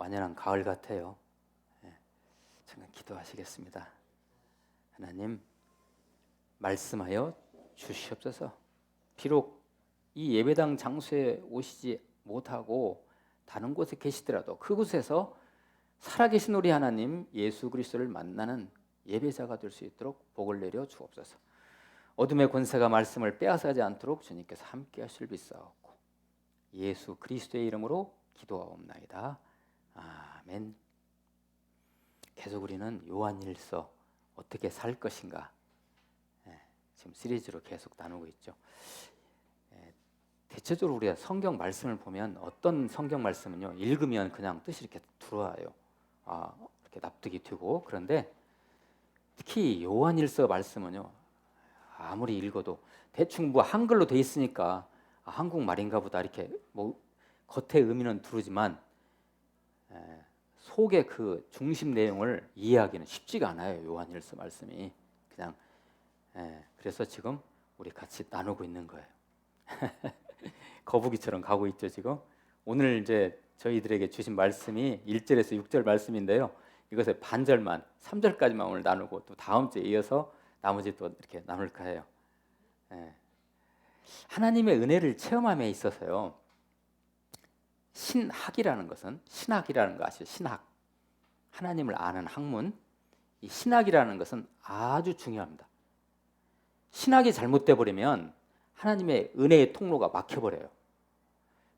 완연한 가을 같아요. 잠깐 기도하시겠습니다. 하나님, 말씀하여 주시옵소서. 비록 이 예배당 장소에 오시지 못하고 다른 곳에 계시더라도 그곳에서 살아계신 우리 하나님 예수 그리스도를 만나는 예배자가 될 수 있도록 복을 내려 주옵소서. 어둠의 권세가 말씀을 빼앗아지 않도록 주님께서 함께 하실 비싸옵고 예수 그리스도의 이름으로 기도하옵나이다. 아멘. 계속 우리는 요한일서 어떻게 살 것인가 지금 시리즈로 계속 나누고 있죠. 대체적으로 우리가 성경 말씀을 보면 어떤 성경 말씀은요, 읽으면 그냥 뜻이 이렇게 들어와요. 이렇게 납득이 되고. 그런데 특히 요한일서 말씀은요, 아무리 읽어도 대충 뭐 한글로 돼 있으니까 한국말인가 보다 이렇게 뭐 겉의 의미는 두르지만 속의 그 중심 내용을 이해하기는 쉽지가 않아요. 요한일서 말씀이 그냥 그래서 지금 우리 같이 나누고 있는 거예요. 거북이처럼 가고 있죠. 지금 오늘 이제 저희들에게 주신 말씀이 1절에서 6절 말씀인데요. 이것의 반절만 3절까지만 오늘 나누고 또 다음 주에 이어서 나머지 또 이렇게 나눌까 해요. 하나님의 은혜를 체험함에 있어서요, 신학이라는 것은, 신학이라는 거 아시죠? 신학, 하나님을 아는 학문. 이 신학이라는 것은 아주 중요합니다. 신학이 잘못돼 버리면 하나님의 은혜의 통로가 막혀버려요.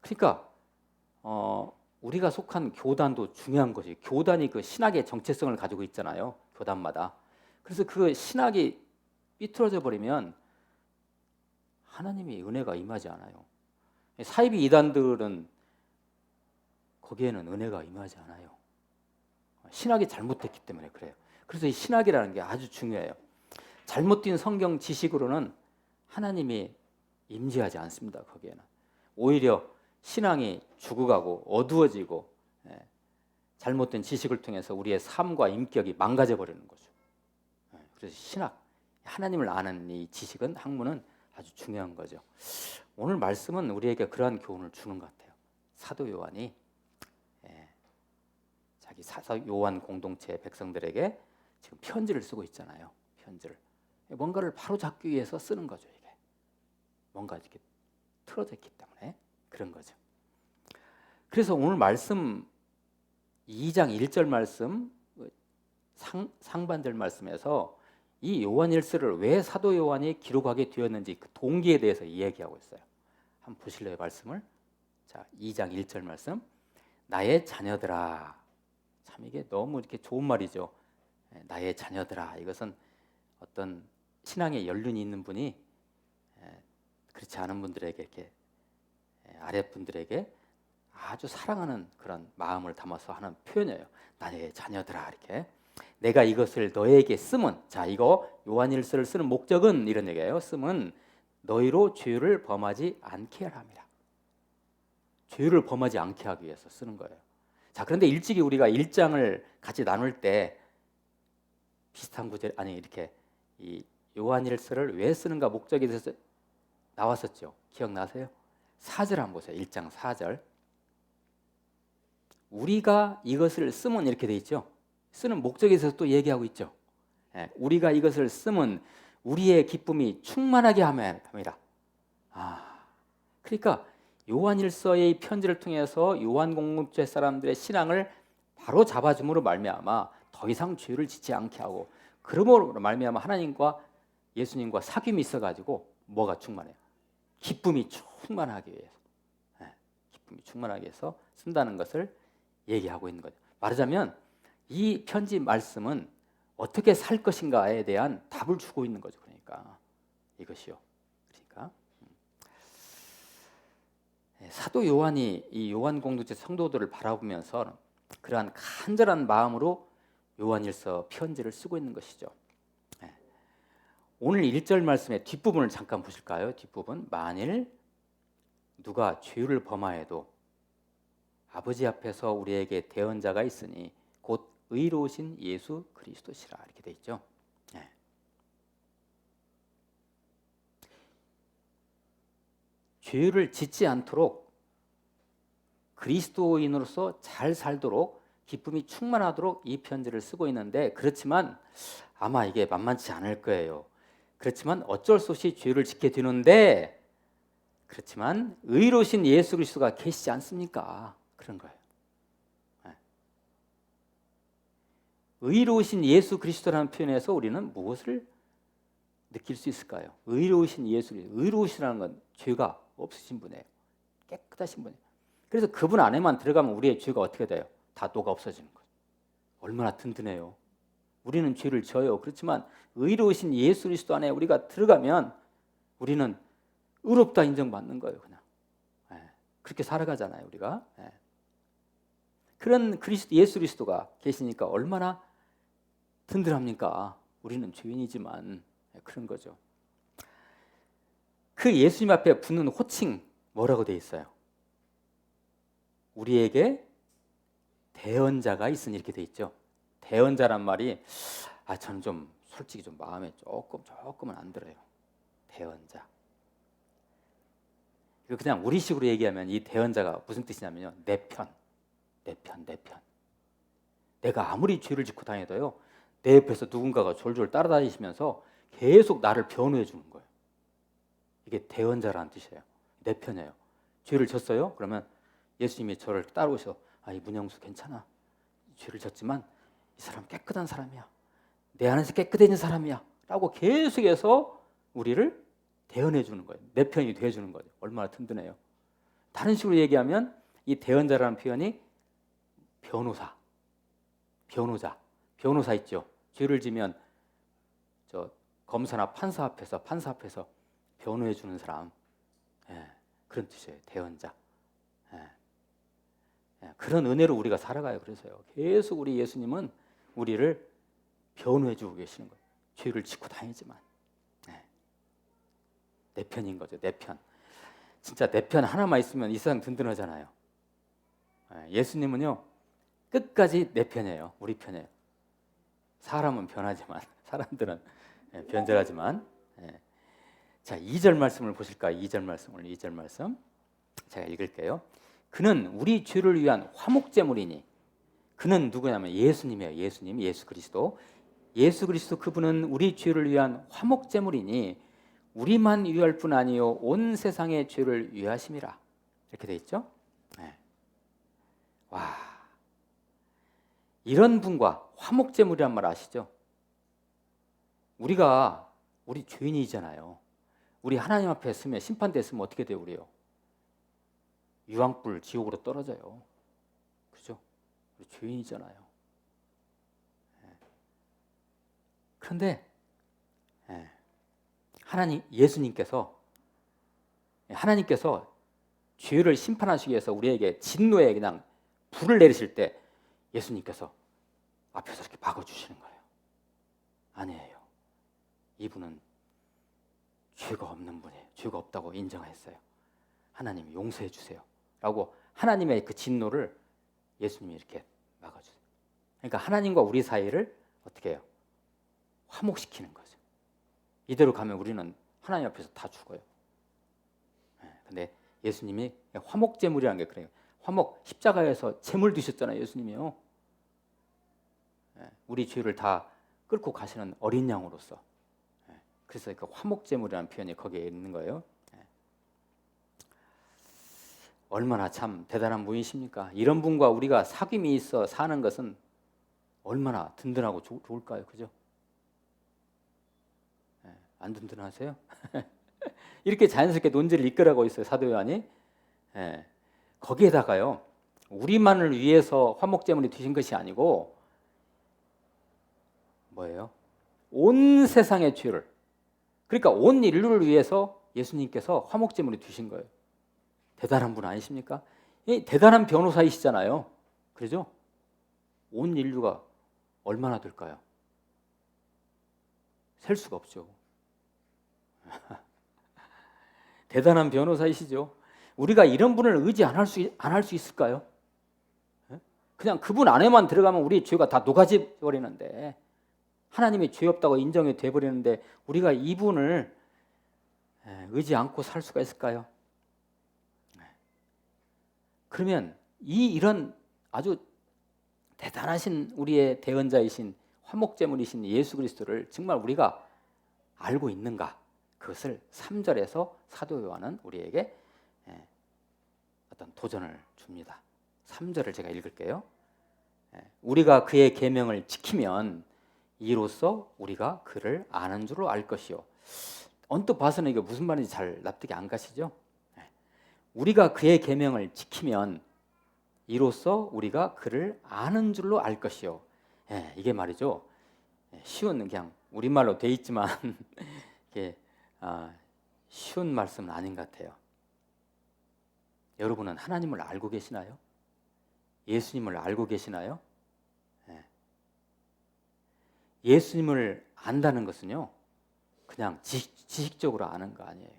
그러니까 우리가 속한 교단도 중요한 것이, 교단이 그 신학의 정체성을 가지고 있잖아요. 교단마다. 그래서 그 신학이 삐뚤어져 버리면 하나님의 은혜가 임하지 않아요. 사이비 이단들은 거기에는 은혜가 임하지 않아요. 신학이 잘못됐기 때문에 그래요. 그래서 이 신학이라는 게 아주 중요해요. 잘못된 성경 지식으로는 하나님이 임재하지 않습니다. 거기에는 오히려 신앙이 죽어가고 어두워지고 잘못된 지식을 통해서 우리의 삶과 인격이 망가져 버리는 거죠. 그래서 신학, 하나님을 아는 이 지식은, 학문은 아주 중요한 거죠. 오늘 말씀은 우리에게 그러한 교훈을 주는 것 같아요. 사도 요한이 자기 사도 요한 공동체 백성들에게 지금 편지를 쓰고 있잖아요. 편지를 뭔가를 바로잡기 위해서 쓰는 거죠. 이게 뭔가 이렇게 틀어져 있기 때문에 그런 거죠. 그래서 오늘 말씀 2장 1절 말씀 상반절 말씀에서 이 요한일서를 왜 사도 요한이 기록하게 되었는지 그 동기에 대해서 이야기하고 있어요. 한번 보실래요, 말씀을? 자, 2장 1절 말씀. 나의 자녀들아. 참 이게 너무 이렇게 좋은 말이죠. 나의 자녀들아. 이것은 어떤 신앙에 연륜이 있는 분이 그렇지 않은 분들에게, 이렇게 아랫분들에게 아주 사랑하는 그런 마음을 담아서 하는 표현이에요. 나의 자녀들아. 이렇게 내가 이것을 너에게 쓰면, 자, 이거 요한일서를 쓰는 목적은 이런 얘기예요. 쓰면 너희로 죄를 범하지 않게 하랍니다. 죄를 범하지 않게 하기 위해서 쓰는 거예요. 자, 그런데 일찍이 우리가 1장을 같이 나눌 때 비슷한 구절, 아니 이렇게 이 요한일서를 왜 쓰는가 목적에 대해서 나왔었죠. 기억나세요? 4절 한번 보세요. 1장 4절. 우리가 이것을 쓰면 이렇게 돼 있죠. 쓰는 목적에 대해서 또 얘기하고 있죠. 우리가 이것을 쓰면 우리의 기쁨이 충만하게 합니다. 그러니까 요한일서의 편지를 통해서 요한 공동체 사람들의 신앙을 바로 잡아줌으로 말미암아 더 이상 죄를 짓지 않게 하고, 그러므로 말미암아 하나님과 예수님과 사귐이 있어가지고 뭐가 충만해요? 기쁨이 충만하기 위해서, 기쁨이 충만하기 위해서 쓴다는 것을 얘기하고 있는 거죠. 말하자면 이 편지 말씀은 어떻게 살 것인가에 대한 답을 주고 있는 거죠. 그러니까 이것이요. 그러니까 사도 요한이 이 요한 공동체 성도들을 바라보면서 그러한 간절한 마음으로 요한일서 편지를 쓰고 있는 것이죠. 오늘 1절 말씀의 뒷부분을 잠깐 보실까요? 뒷부분. 만일 누가 죄를 범하여도 아버지 앞에서 우리에게 대언자가 있으니 곧 의로우신 예수 그리스도시라, 이렇게 돼 있죠. 죄를 짓지 않도록 그리스도인으로서 잘 살도록 기쁨이 충만하도록 이 편지를 쓰고 있는데, 그렇지만 아마 이게 만만치 않을 거예요. 그렇지만 어쩔 수 없이 죄를 짓게 되는데, 그렇지만 의로우신 예수 그리스도가 계시지 않습니까? 그런 거예요. 의로우신 예수 그리스도라는 표현에서 우리는 무엇을 느낄 수 있을까요? 의로우신 예수 그리스도. 의로우시라는 건 죄가 없으신 분이에요. 깨끗하신 분이에요. 그래서 그분 안에만 들어가면 우리의 죄가 어떻게 돼요? 다 녹아 없어지는 거예요. 얼마나 든든해요. 우리는 죄를 져요. 그렇지만 의로우신 예수 그리스도 안에 우리가 들어가면 우리는 의롭다 인정받는 거예요. 그냥 그렇게 살아가잖아요, 우리가. 그런 예수 그리스도가 계시니까 얼마나 든든합니까? 우리는 죄인이지만 그런 거죠. 그 예수님 앞에 붙는 호칭 뭐라고 돼 있어요? 우리에게 대언자가 있으니, 이렇게 돼 있죠. 대언자란 말이 저는 좀 솔직히 좀 마음에 조금은 안 들어요. 대언자. 이거 그냥 우리식으로 얘기하면 이 대언자가 무슨 뜻이냐면요, 내 편. 내가 아무리 죄를 짓고 다녀도요, 내 옆에서 누군가가 졸졸 따라다니시면서 계속 나를 변호해 주는 거예요. 이게 대언자라는 뜻이에요. 내 편이에요. 죄를 졌어요? 그러면 예수님이 저를 따라오셔서 이 문영수 괜찮아. 죄를 졌지만 이 사람 깨끗한 사람이야. 내 안에서 깨끗해진 사람이야. 라고 계속해서 우리를 대언해 주는 거예요. 내 편이 돼 주는 거죠. 얼마나 든든해요. 다른 식으로 얘기하면 이 대언자라는 표현이 변호사 있죠. 죄를 지면 저 검사나 판사 앞에서 변호해 주는 사람, 그런 뜻이에요. 대언자. 그런 은혜로 우리가 살아가요. 그래서요, 계속 우리 예수님은 우리를 변호해 주고 계시는 거예요. 죄를 짓고 다니지만 내 편인 거죠. 내 편. 진짜 내 편 하나만 있으면 이 세상 든든하잖아요. 예수님은요, 끝까지 내 편이에요. 우리 편이에요. 사람은 변하지만, 사람들은 변절하지만. 자, 2절 말씀을 보실까요? 2절 말씀. 제가 읽을게요. 그는 우리 죄를 위한 화목제물이니, 그는 누구냐면 예수님이에요. 예수 그리스도. 예수 그리스도, 그분은 우리 죄를 위한 화목제물이니 우리만 위할 뿐 아니요 온 세상의 죄를 위하심이라. 이렇게 돼 있죠. 와, 이런 분과 화목제물이란 말 아시죠? 우리 죄인이잖아요. 우리 하나님 앞에 서면, 심판됐으면 어떻게 돼요? 우리요? 유황불 지옥으로 떨어져요. 그죠? 우리 죄인이잖아요. 그런데 예수님께서 죄를 심판하시기 위해서 우리에게 진노에 그냥 불을 내리실 때 예수님께서 앞에서 이렇게 막아주시는 거예요. 아니에요. 이분은 죄가 없는 분이에요. 죄가 없다고 인정했어요. 하나님 용서해 주세요. 라고 하나님의 그 진노를 예수님이 이렇게 막아주세요. 그러니까 하나님과 우리 사이를 어떻게 해요? 화목시키는 거죠. 이대로 가면 우리는 하나님 앞에서 다 죽어요. 근데 예수님이 화목제물이라는 게 그래요. 십자가에서 제물 드셨잖아요. 예수님이요. 우리 죄를 다 끌고 가시는 어린 양으로서. 그래서 그 화목제물이라는 표현이 거기에 있는 거예요. 얼마나 참 대단한 분이십니까? 이런 분과 우리가 사귐이 있어 사는 것은 얼마나 든든하고 좋을까요? 그죠? 안 든든하세요? 이렇게 자연스럽게 논지를 이끌어가고 있어요, 사도 요한이. 거기에다가요, 우리만을 위해서 화목제물이 되신 것이 아니고 뭐예요? 온 세상의 죄를, 그러니까 온 인류를 위해서 예수님께서 화목제물이 되신 거예요. 대단한 분 아니십니까? 대단한 변호사이시잖아요. 그렇죠? 온 인류가 얼마나 될까요? 셀 수가 없죠. 대단한 변호사이시죠. 우리가 이런 분을 의지 안 할 수 있을까요? 그냥 그분 안에만 들어가면 우리 죄가 다 녹아져 버리는데, 하나님이 죄 없다고 인정이 돼 버리는데 우리가 이분을 의지 않고 살 수가 있을까요? 그러면 이런 아주 대단하신 우리의 대언자이신 화목제물이신 예수 그리스도를 정말 우리가 알고 있는가? 그것을 3절에서 사도 요한은 우리에게 어떤 도전을 줍니다. 3절을 제가 읽을게요. 우리가 그의 계명을 지키면 이로써 우리가 그를 아는 줄로 알 것이요. 언뜻 봐서는 이게 무슨 말인지 잘 납득이 안 가시죠? 우리가 그의 계명을 지키면 이로써 우리가 그를 아는 줄로 알 것이요. 이게 말이죠. 쉬운 그냥 우리말로 돼 있지만 이게 쉬운 말씀은 아닌 것 같아요. 여러분은 하나님을 알고 계시나요? 예수님을 알고 계시나요? 예수님을 안다는 것은요, 그냥 지식적으로 아는 거 아니에요.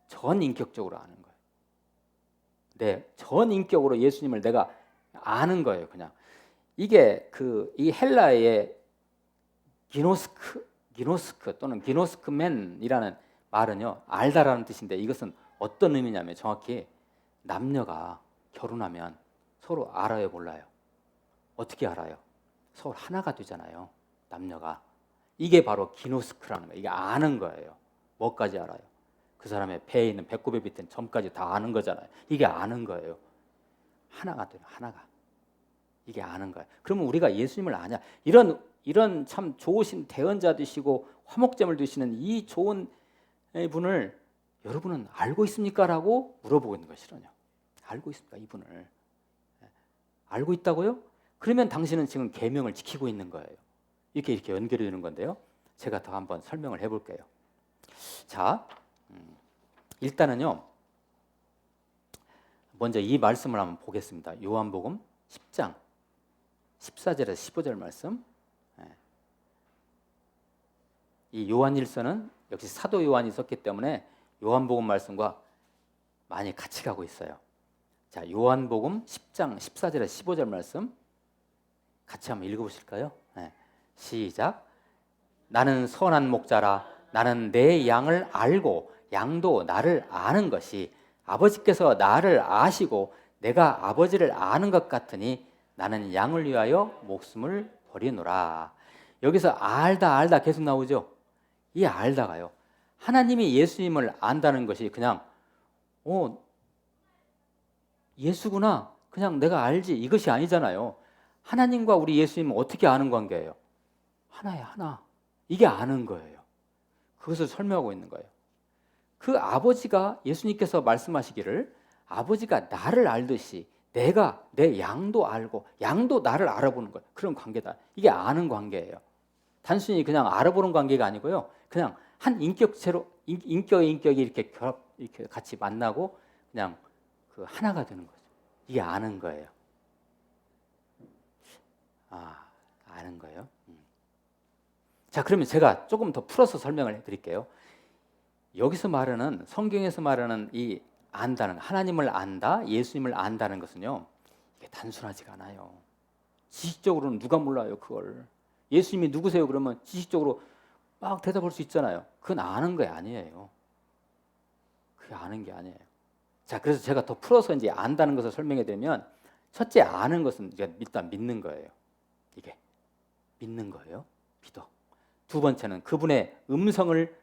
전인격적으로 아는 거예요. 네, 전인격으로 예수님을 내가 아는 거예요. 그냥 이게 이 헬라의 기노스크 또는 기노스크맨이라는 말은요, 알다라는 뜻인데 이것은 어떤 의미냐면 정확히 남녀가 결혼하면 서로 알아요, 몰라요? 어떻게 알아요? 서로 하나가 되잖아요, 남녀가. 이게 바로 기노스크라는 거예요. 이게 아는 거예요. 뭐까지 알아요? 그 사람의 배에 있는 배꼽에 밑에 점까지 다 아는 거잖아요. 이게 아는 거예요. 하나가 돼요, 하나가. 이게 아는 거예요. 그러면 우리가 예수님을 아냐? 이런 참 좋으신 대언자 되시고 화목제물 되시는 이 좋은 분을 여러분은 알고 있습니까? 라고 물어보고 있는 것이거든요. 알고 있습니까? 이분을. 알고 있다고요? 그러면 당신은 지금 계명을 지키고 있는 거예요. 이렇게 연결이 되는 건데요. 제가 더 한번 설명을 해볼게요. 자, 일단은요, 먼저 이 말씀을 한번 보겠습니다. 요한복음 10장 14절에서 15절 말씀. 이 요한일서는 역시 사도 요한이 썼기 때문에 요한복음 말씀과 많이 같이 가고 있어요. 자, 요한복음 10장 14절에서 15절 말씀 같이 한번 읽어보실까요? 시작. 나는 선한 목자라. 나는 내 양을 알고 양도 나를 아는 것이 아버지께서 나를 아시고 내가 아버지를 아는 것 같으니 나는 양을 위하여 목숨을 버리노라. 여기서 알다 계속 나오죠. 이 알다가요, 하나님이 예수님을 안다는 것이 그냥 예수구나, 그냥 내가 알지, 이것이 아니잖아요. 하나님과 우리 예수님은 어떻게 아는 관계예요? 하나야, 하나. 이게 아는 거예요. 그것을 설명하고 있는 거예요. 그 아버지가, 예수님께서 말씀하시기를 아버지가 나를 알듯이 내가 내 양도 알고 양도 나를 알아보는 거예요. 그런 관계다. 이게 아는 관계예요. 단순히 그냥 알아보는 관계가 아니고요, 그냥 한 인격체로 인격이 이렇게 이렇게 같이 만나고 그냥 그 하나가 되는 거죠. 이게 아는 거예요. 아는 거예요. 자, 그러면 제가 조금 더 풀어서 설명을 해드릴게요. 여기서 말하는, 성경에서 말하는 이 안다는, 하나님을 안다, 예수님을 안다는 것은요, 이게 단순하지가 않아요. 지식적으로는 누가 몰라요, 그걸. 예수님이 누구세요? 그러면 지식적으로 막 대답할 수 있잖아요. 그건 아는 게 아니에요. 그게 아는 게 아니에요. 자, 그래서 제가 더 풀어서 이제 안다는 것을 설명해 드리면, 첫째, 아는 것은 이제 일단 믿는 거예요. 이게 믿는 거예요. 믿어. 두 번째는 그분의 음성을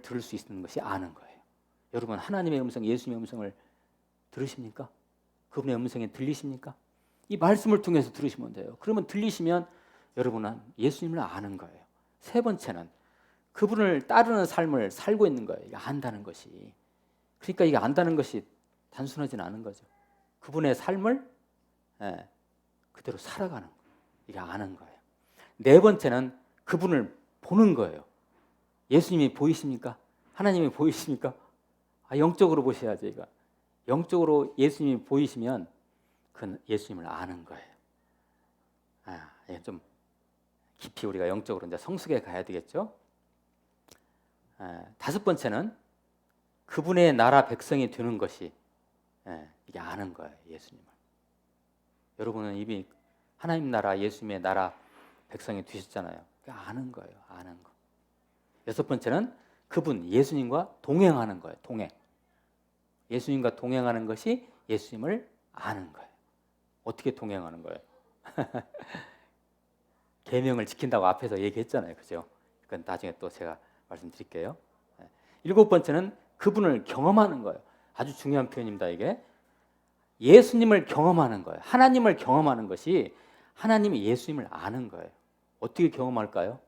들을 수 있는 것이 아는 거예요. 여러분, 하나님의 음성, 예수님의 음성을 들으십니까? 그분의 음성에 들리십니까? 이 말씀을 통해서 들으시면 돼요. 그러면 들리시면 여러분은 예수님을 아는 거예요. 세 번째는 그분을 따르는 삶을 살고 있는 거예요. 이게 안다는 것이. 그러니까 이게 안다는 것이 단순하진 않은 거죠. 그분의 삶을 그대로 살아가는 거예요. 이게 아는 거예요. 네 번째는 그분을 보는 거예요. 예수님이 보이십니까? 하나님이 보이십니까? 영적으로 보셔야죠. 이거. 영적으로 예수님이 보이시면 그건 예수님을 아는 거예요. 좀 깊이 우리가 영적으로 이제 성숙해 가야 되겠죠. 다섯 번째는 그분의 나라 백성이 되는 것이 이게 아는 거예요. 예수님을. 여러분은 이미 하나님 나라, 예수님의 나라 백성이 되셨잖아요. 아는 거예요. 아는 거. 여섯 번째는 그분 예수님과 동행하는 거예요. 동행. 예수님과 동행하는 것이 예수님을 아는 거예요. 어떻게 동행하는 거예요? 계명을 지킨다고 앞에서 얘기했잖아요. 그죠? 그건 나중에 또 제가 말씀드릴게요. 7번째는 그분을 경험하는 거예요. 아주 중요한 표현입니다. 이게 예수님을 경험하는 거예요. 하나님을 경험하는 것이 하나님이 예수님을 아는 거예요. 어떻게 경험할까요?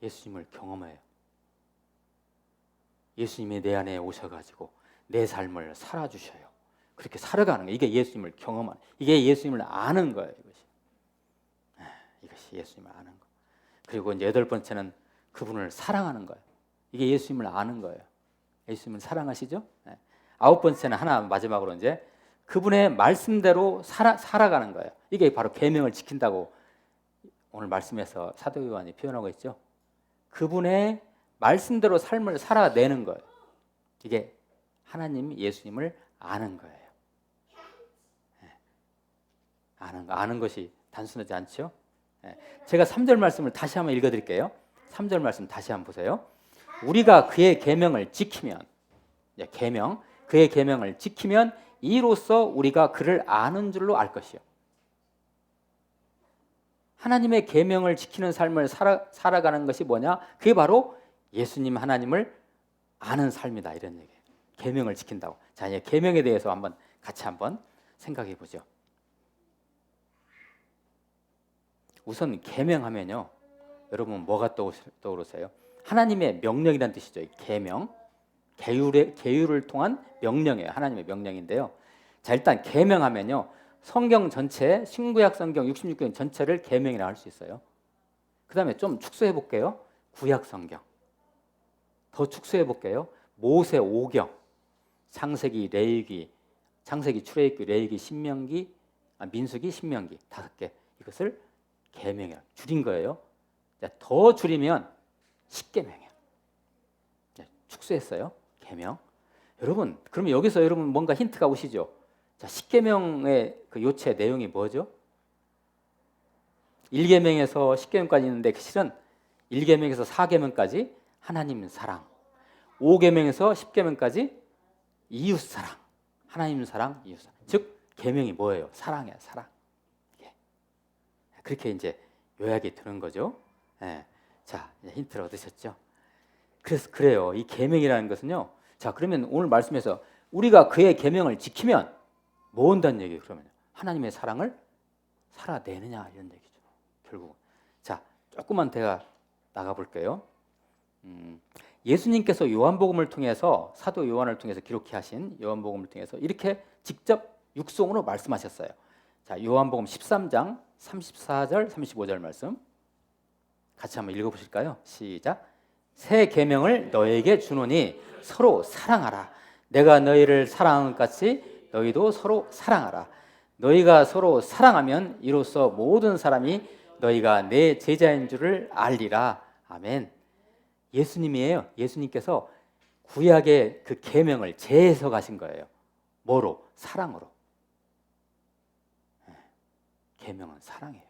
예수님을 경험해요. 예수님이 내 안에 오셔가지고 내 삶을 살아주셔요. 그렇게 살아가는 거예요. 이게 예수님을 경험하는, 이게 예수님을 아는 거예요. 이것이 예수님을 아는 거. 그리고 이제 8번째는 그분을 사랑하는 거예요. 이게 예수님을 아는 거예요. 예수님을 사랑하시죠? 9번째는 하나 마지막으로 이제 그분의 말씀대로 살아가는 거예요. 이게 바로 계명을 지킨다고 오늘 말씀에서 사도 요한이 표현하고 있죠. 그분의 말씀대로 삶을 살아내는 거예요. 이게 하나님 예수님을 아는 거예요. 아는 것이 단순하지 않죠? 제가 3절 말씀을 다시 한번 읽어드릴게요. 3절 말씀 다시 한번 보세요. 우리가 그의 계명을 지키면, 계명, 그의 계명을 지키면 이로써 우리가 그를 아는 줄로 알 것이요. 하나님의 계명을 지키는 삶을 살아가는 것이 뭐냐? 그게 바로 예수님 하나님을 아는 삶이다, 이런 얘기예요. 계명을 지킨다고. 자, 이제 계명에 대해서 같이 한번 생각해 보죠. 우선 계명하면요, 여러분 뭐가 떠오르세요? 하나님의 명령이라는 뜻이죠. 계명, 계율을 통한 명령이에요. 하나님의 명령인데요. 자, 일단 계명하면요, 성경 전체, 신구약 성경 66권 전체를 계명이라 할 수 있어요. 그 다음에 좀 축소해 볼게요. 구약 성경. 더 축소해 볼게요. 모세 5경, 창세기, 레위기, 창세기, 출애굽기, 레위기, 신명기, 민수기, 신명기 5개. 이것을 계명이라 줄인 거예요. 자, 더 줄이면 10계명이에요. 축소했어요. 계명. 여러분, 그러면 여기서 여러분 뭔가 힌트가 오시죠? 자, 10계명의 그 요체 내용이 뭐죠? 1계명에서 10계명까지 있는데 실은 1계명에서 4계명까지 하나님 사랑, 5계명에서 10계명까지 이웃 사랑, 하나님 사랑, 이웃 사랑. 즉 계명이 뭐예요? 사랑이에요, 사랑. 그렇게 이제 요약이 되는 거죠. 자, 힌트를 얻으셨죠? 그래서 그래요. 이 계명이라는 것은요. 자, 그러면 오늘 말씀에서 우리가 그의 계명을 지키면 뭐 한다는 얘기예요? 그러면 하나님의 사랑을 살아내느냐, 이런 얘기죠. 결국. 자, 조금만 제가 나가 볼게요. 예수님께서 요한복음을 통해서, 사도 요한을 통해서 기록해 하신 요한복음을 통해서 이렇게 직접 육성으로 말씀하셨어요. 자, 요한복음 13장 34절 35절 말씀 같이 한번 읽어보실까요? 시작. 새 계명을 너에게 주노니 서로 사랑하라. 내가 너희를 사랑한 것 같이 너희도 서로 사랑하라. 너희가 서로 사랑하면 이로써 모든 사람이 너희가 내 제자인 줄을 알리라. 아멘. 예수님이에요. 예수님께서 구약의 그 계명을 재해석하신 거예요. 뭐로? 사랑으로. 계명은 사랑이에요.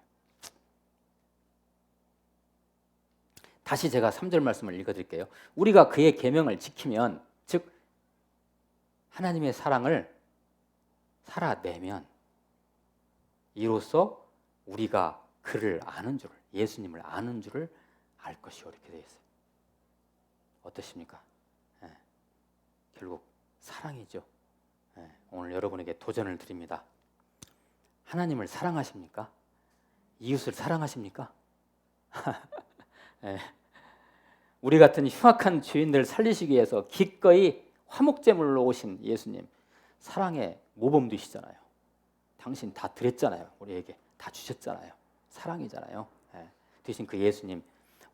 다시 제가 3절 말씀을 읽어드릴게요. 우리가 그의 계명을 지키면, 즉 하나님의 사랑을 살아내면 이로써 우리가 그를 아는 줄을, 예수님을 아는 줄을 알 것이요, 이렇게 되어 있어요. 어떠십니까? 결국 사랑이죠. 오늘 여러분에게 도전을 드립니다. 하나님을 사랑하십니까? 이웃을 사랑하십니까? 우리 같은 흉악한 죄인들을 살리시기 위해서 기꺼이 화목제물로 오신 예수님, 사랑의 모범되시잖아요. 당신 다 드렸잖아요. 우리에게 다 주셨잖아요. 사랑이잖아요. 대신 그 예수님,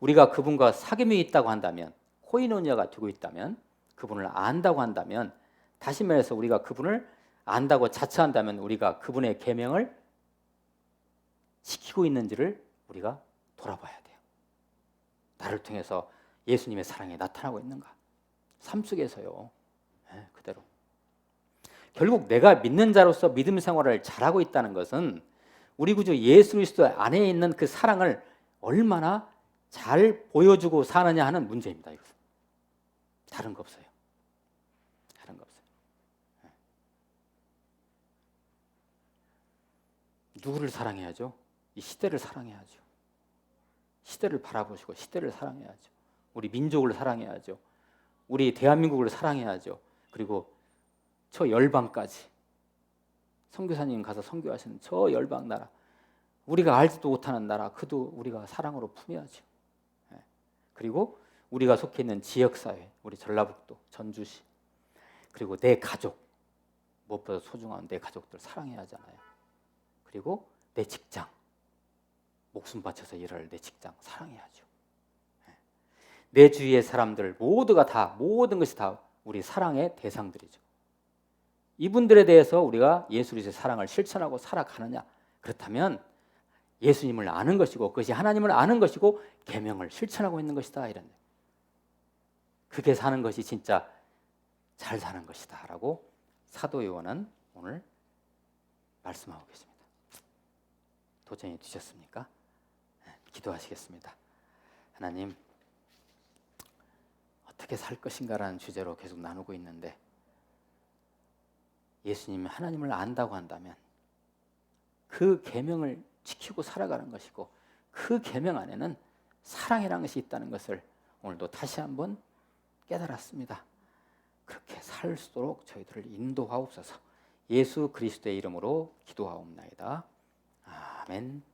우리가 그분과 사귐이 있다고 한다면, 코이노니아가 되고 있다면, 그분을 안다고 한다면, 다시 말해서 우리가 그분을 안다고 자처한다면 우리가 그분의 계명을 지키고 있는지를 우리가 돌아봐야 돼요. 나를 통해서 예수님의 사랑이 나타나고 있는가? 삶 속에서요. 그대로. 결국 내가 믿는 자로서 믿음 생활을 잘하고 있다는 것은 우리 구주 예수 그리스도 안에 있는 그 사랑을 얼마나 잘 보여주고 사느냐 하는 문제입니다. 이것은. 다른 거 없어요. 누구를 사랑해야죠? 이 시대를 사랑해야죠. 시대를 바라보시고 시대를 사랑해야죠. 우리 민족을 사랑해야죠. 우리 대한민국을 사랑해야죠. 그리고 저 열방까지 선교사님 가서 선교하시는 저 열방 나라, 우리가 알지도 못하는 나라, 그도 우리가 사랑으로 품어야죠. 그리고 우리가 속해 있는 지역사회, 우리 전라북도, 전주시, 그리고 내 가족, 무엇보다 소중한 내 가족들 사랑해야 하잖아요. 그리고 내 직장, 목숨 바쳐서 일할 내 직장 사랑해야죠. 내 주위의 사람들 모두가 다, 모든 것이 다 우리 사랑의 대상들이죠. 이분들에 대해서 우리가 예수 그리스도의 사랑을 실천하고 살아가느냐, 그렇다면 예수님을 아는 것이고 그것이 하나님을 아는 것이고 계명을 실천하고 있는 것이다, 이런, 그게 사는 것이 진짜 잘 사는 것이다 라고 사도 요한은 오늘 말씀하고 계십니다. 도전이 되셨습니까? 기도하시겠습니다. 하나님, 어떻게 살 것인가라는 주제로 계속 나누고 있는데, 예수님이 하나님을 안다고 한다면 그 계명을 지키고 살아가는 것이고, 그 계명 안에는 사랑이라는 것이 있다는 것을 오늘도 다시 한번 깨달았습니다. 그렇게 살 수 있도록 저희들을 인도하옵소서. 예수 그리스도의 이름으로 기도하옵나이다. 아멘.